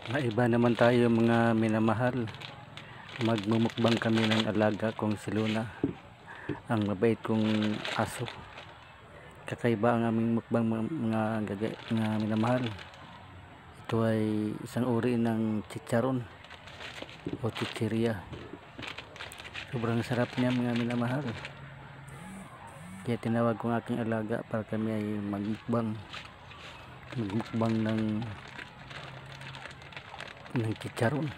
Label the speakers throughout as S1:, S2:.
S1: Maiba naman tayo mga minamahal. Magmumukbang kami ng alaga kong si Luna, ang mabait kong aso. Kakaiba ang aming mukbang mga minamahal. Ito ay isang uri ng chicharon o chichirya. Sobrang sarap niya mga minamahal. Kaya tinawag kong aking alaga para kami ay magmukbang ng chicharon.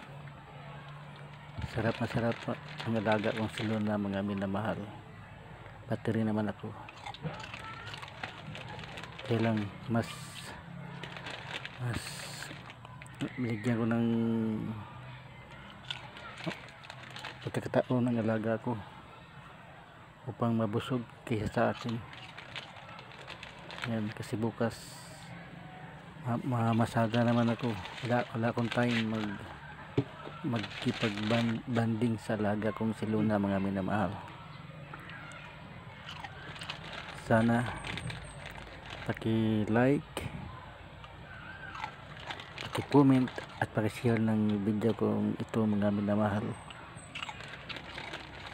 S1: Sarap na sarap ang alaga kong si Luna mga minamahal. Pati rin naman ako. Kaya lang mas binigyan ko ng pagkakataon ng alaga ko upang mabusog kaysa sa akin. Yan, kasi bukas mamasaga naman ako. Wala akong time magkipag-banding sa alaga kong si Luna mga minamahal. Sana paki-like, paki-comment at paki-share ng video kong ito mga minamahal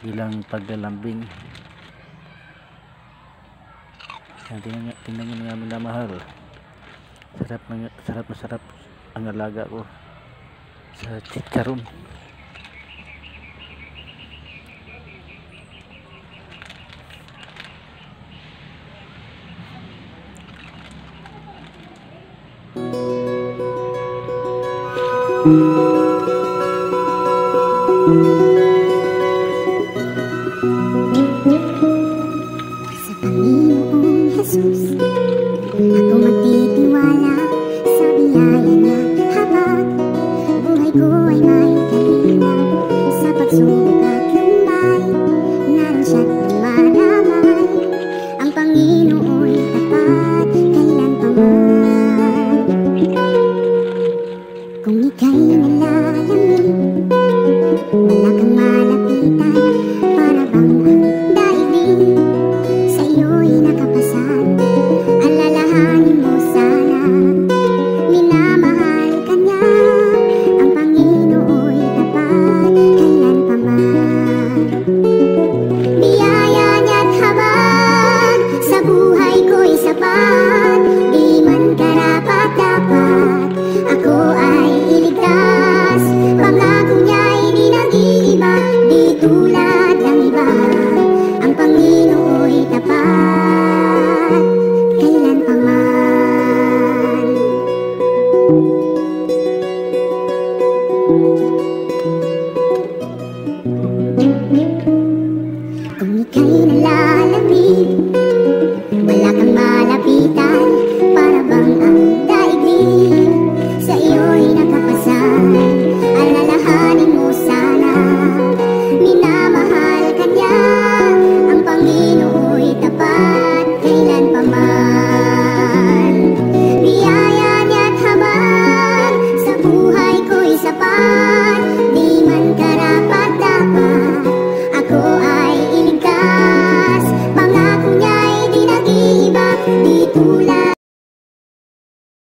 S1: bilang paglalambing. Tingnan nyo mga minamahal, sarap na sarap ang alaga ko sa chicharon.
S2: Sa Panginoong Jesus ako magtitiwala sa biyaya niya habang buhay ko ay may kalinang sa pagsubok at lumbay. Naroon siya't dumadamay, ang Panginoo'y tapat kailan pa man. Kung ika'y